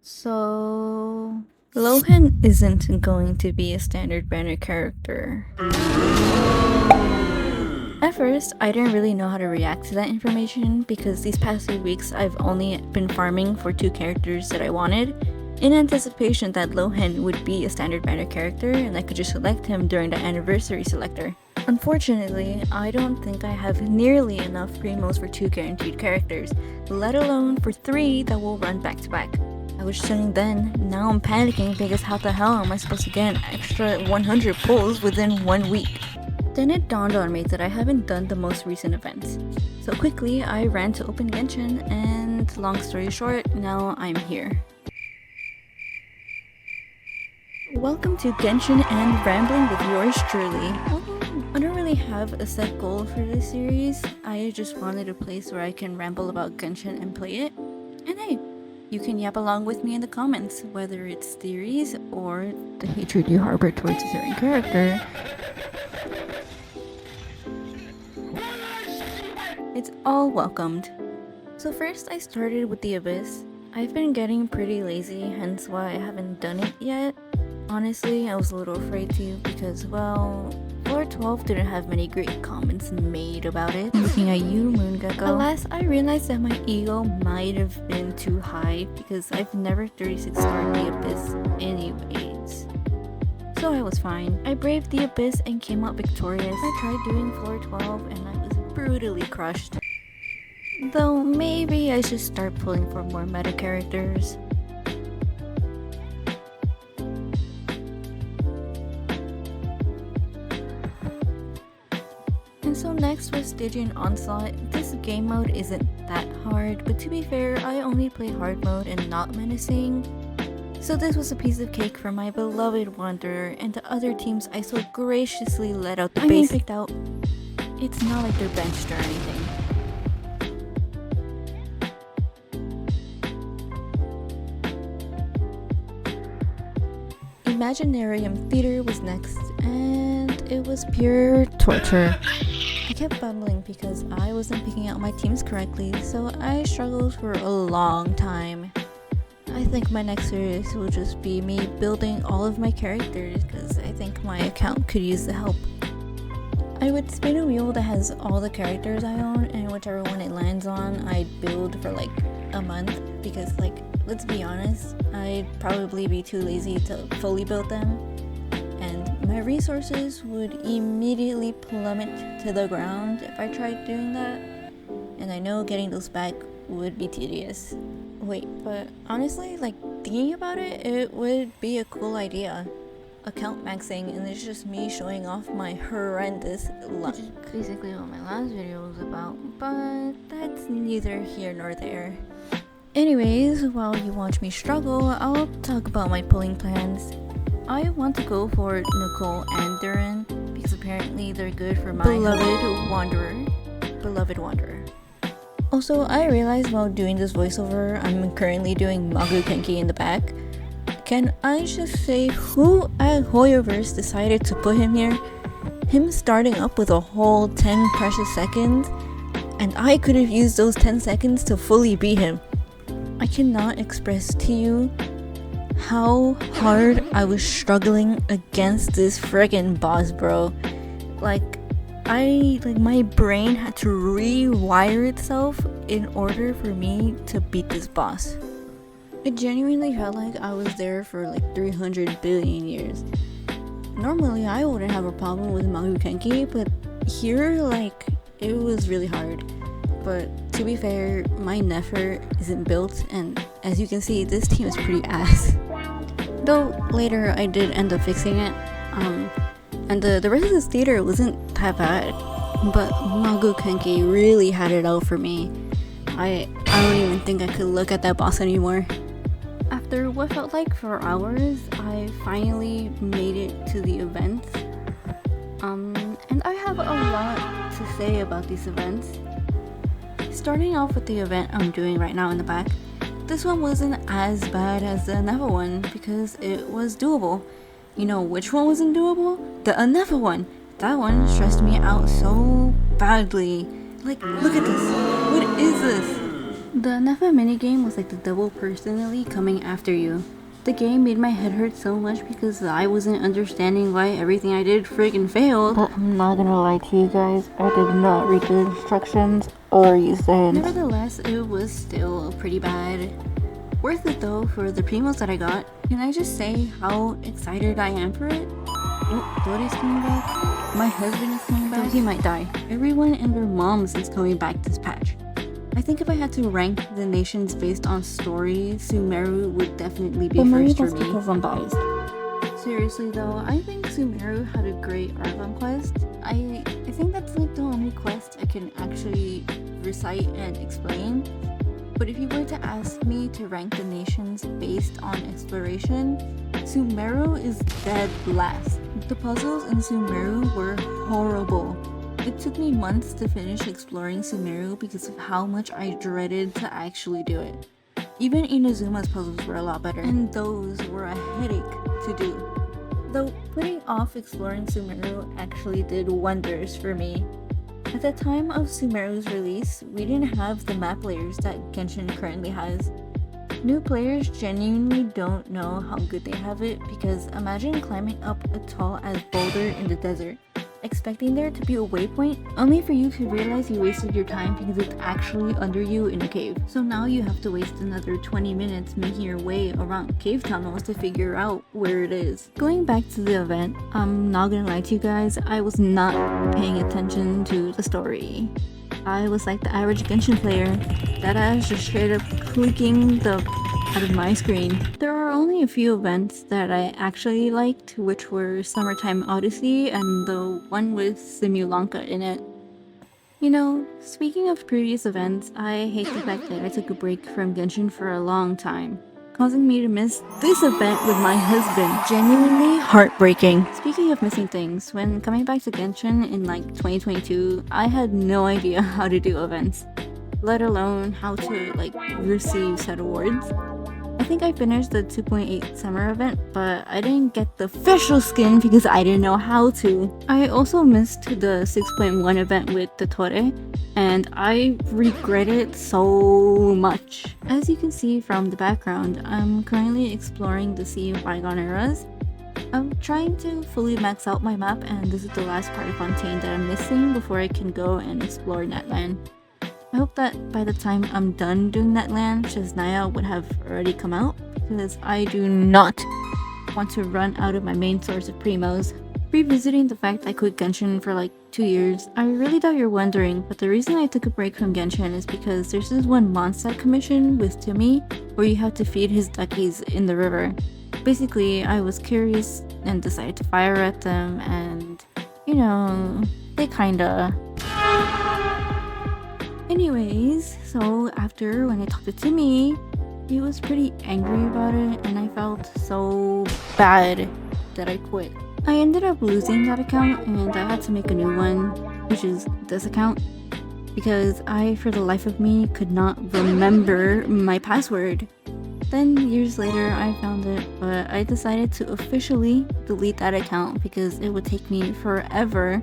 So, Lohen isn't going to be a standard banner character. At first, I didn't really know how to react to that information because these past few weeks I've only been farming for 2 characters that I wanted, in anticipation that Lohen would be a standard banner character and I could just select him during the anniversary selector. Unfortunately, I don't think I have nearly enough premos for 2 guaranteed characters, let alone for 3 that will run back to back. I was chilling then, now I'm panicking because how the hell am I supposed to get an extra 100 pulls within 1 week? Then it dawned on me that I haven't done the most recent events. So quickly, I ran to open Genshin and long story short, now I'm here. Welcome to Genshin and Rambling with yours truly. I don't really have a set goal for this series, I just wanted a place where I can ramble about Genshin and play it. And hey, you can yap along with me in the comments, whether it's theories or the hatred you harbor towards a certain character. It's all welcomed. So first I started with the Abyss. I've been getting pretty lazy, hence why I haven't done it yet. Honestly, I was a little afraid to because, well, Floor 12 didn't have many great comments made about it. Looking at you, Moon Gecko. Alas, I realized that my ego might have been too high because I've never 36 starred the Abyss anyways. So I was fine. I braved the Abyss and came out victorious. I tried doing Floor 12 and I was brutally crushed. Though maybe I should start pulling for more meta characters. And so next was Stygian Onslaught. This game mode isn't that hard, but to be fair, I only play hard mode and not menacing. So this was a piece of cake for my beloved Wanderer and the other teams I so graciously let out the base picked out. It's not like they're benched or anything. Imaginarium Theater was next, and it was pure torture. I kept bumbling because I wasn't picking out my teams correctly, so I struggled for a long time. I think my next series will just be me building all of my characters because I think my account could use the help. I would spin a wheel that has all the characters I own, and whichever one it lands on, I'd build for like a month because, like, let's be honest, I'd probably be too lazy to fully build them, and my resources would immediately plummet to the ground if I tried doing that, and I know getting those back would be tedious. Wait, but honestly, like, thinking about it, it would be a cool idea. Account maxing, and it's just me showing off my horrendous luck. Which is basically what my last video was about, but that's neither here nor there. Anyways, while you watch me struggle, I'll talk about my pulling plans. I want to go for Nicole and Duran because apparently they're good for my beloved Wanderer. Also, I realized while doing this voiceover, I'm currently doing Magu Kenki in the back. Can I just say who at Hoyoverse decided to put him here? Him starting up with a whole 10 precious seconds, and I could have used those 10 seconds to fully beat him. I cannot express to you how hard I was struggling against this friggin' boss, bro. Like my brain had to rewire itself in order for me to beat this boss. It genuinely felt like I was there for like 300 billion years. Normally I wouldn't have a problem with Magu Kenki, but here, like, it was really hard. But to be fair, my Nefer isn't built, and as you can see, this team is pretty ass. Though later I did end up fixing it, and the rest of this theater wasn't that bad, but Magu Kenki really had it out for me. I don't even think I could look at that boss anymore. After what felt like 4 hours, I finally made it to the event. And I have a lot to say about these events. Starting off with the event I'm doing right now in the back, this one wasn't as bad as the Aneva one because it was doable. You know which one wasn't doable? The Aneva one! That one stressed me out so badly. Like, look at this. What is this? The Nefa minigame was like the devil personally coming after you. The game made my head hurt so much because I wasn't understanding why everything I did friggin' failed. But I'm not gonna lie to you guys, I did not read the instructions or use the hints. Nevertheless, it was still pretty bad. Worth it though for the primos that I got. Can I just say how excited I am for it? Oh, Dory's coming back. My husband is coming back. He might die. Everyone and their moms is coming back this patch. I think if I had to rank the nations based on story, Sumeru would definitely be first for me. Because I'm biased. Seriously though, I think Sumeru had a great Argon quest. I think that's like the only quest I can actually recite and explain. But if you were to ask me to rank the nations based on exploration, Sumeru is dead last. The puzzles in Sumeru were horrible. It took me months to finish exploring Sumeru because of how much I dreaded to actually do it. Even Inazuma's puzzles were a lot better, and those were a headache to do. Though putting off exploring Sumeru actually did wonders for me. At the time of Sumeru's release, we didn't have the map layers that Genshin currently has. New players genuinely don't know how good they have it because imagine climbing up a tall as boulder in the desert, expecting there to be a waypoint, only for you to realize you wasted your time because it's actually under you in a cave. So now you have to waste another 20 minutes making your way around cave tunnels to figure out where it is. Going back to the event, I'm not gonna lie to you guys, I was not paying attention to the story. I was like the average Genshin player, that I was just straight up clicking the out of my screen. There are only a few events that I actually liked, which were Summertime Odyssey and the one with Simulanka in it. You know, speaking of previous events, I hate the fact that I took a break from Genshin for a long time, causing me to miss this event with my husband. Genuinely heartbreaking. Speaking of missing things, when coming back to Genshin in like 2022, I had no idea how to do events, let alone how to like receive said awards. I think I finished the 2.8 summer event, but I didn't get the official skin because I didn't know how to. I also missed the 6.1 event with the Tore, and I regret it so much. As you can see from the background, I'm currently exploring the Sea of Bygone Eras. I'm trying to fully max out my map, and this is the last part of Fontaine that I'm missing before I can go and explore Netland. I hope that by the time I'm done doing that land, Shesnaya would have already come out, because I do not want to run out of my main source of primos. Revisiting the fact I quit Genshin for like 2 years, I really doubt you're wondering, but the reason I took a break from Genshin is because there's this one Mondstadt commission with Timmy where you have to feed his duckies in the river. Basically, I was curious and decided to fire at them, and you know, they kinda... Anyways, so after when I talked to Timmy, he was pretty angry about it, and I felt so bad that I quit. I ended up losing that account, and I had to make a new one, which is this account, because I, for the life of me, could not remember my password. Then years later, I found it, but I decided to officially delete that account because it would take me forever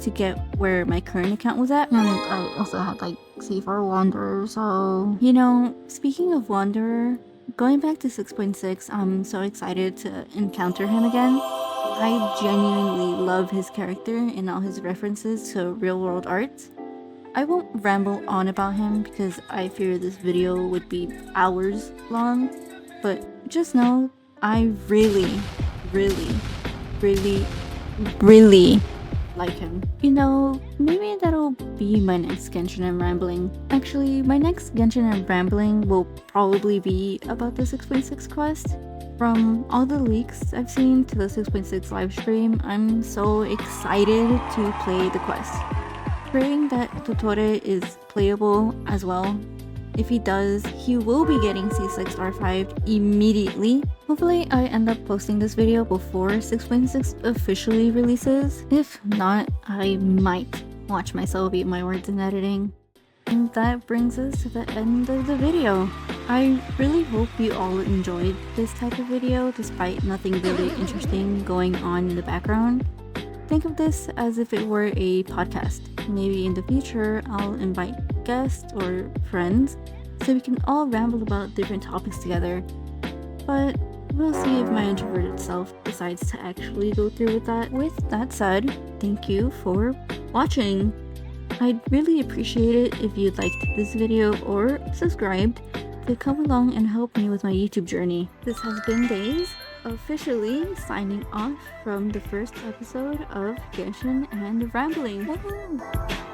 to get where my current account was at. And I also had like C4 Wanderer, so... You know, speaking of Wanderer, going back to 6.6, I'm so excited to encounter him again. I genuinely love his character and all his references to real-world art. I won't ramble on about him because I fear this video would be hours long, but just know I really like him. You know, maybe that'll be my next Genshin Rambling. Actually, my next Genshin Rambling will probably be about the 6.6 quest. From all the leaks I've seen to the 6.6 livestream, I'm so excited to play the quest. Praying that Totore is playable as well. If he does, he will be getting C6 R5 immediately. Hopefully I end up posting this video before 6.6 officially releases. If not, I might watch myself eat my words in editing. And that brings us to the end of the video. I really hope you all enjoyed this type of video despite nothing really interesting going on in the background. Think of this as if it were a podcast. Maybe in the future I'll invite guests or friends to so we can all ramble about different topics together. But we'll see if my introverted self decides to actually go through with that. With that said, thank you for watching. I'd really appreciate it if you'd liked this video or subscribed to come along and help me with my YouTube journey. This has been Days, officially signing off from the first episode of Genshin and Rambling. Woohoo!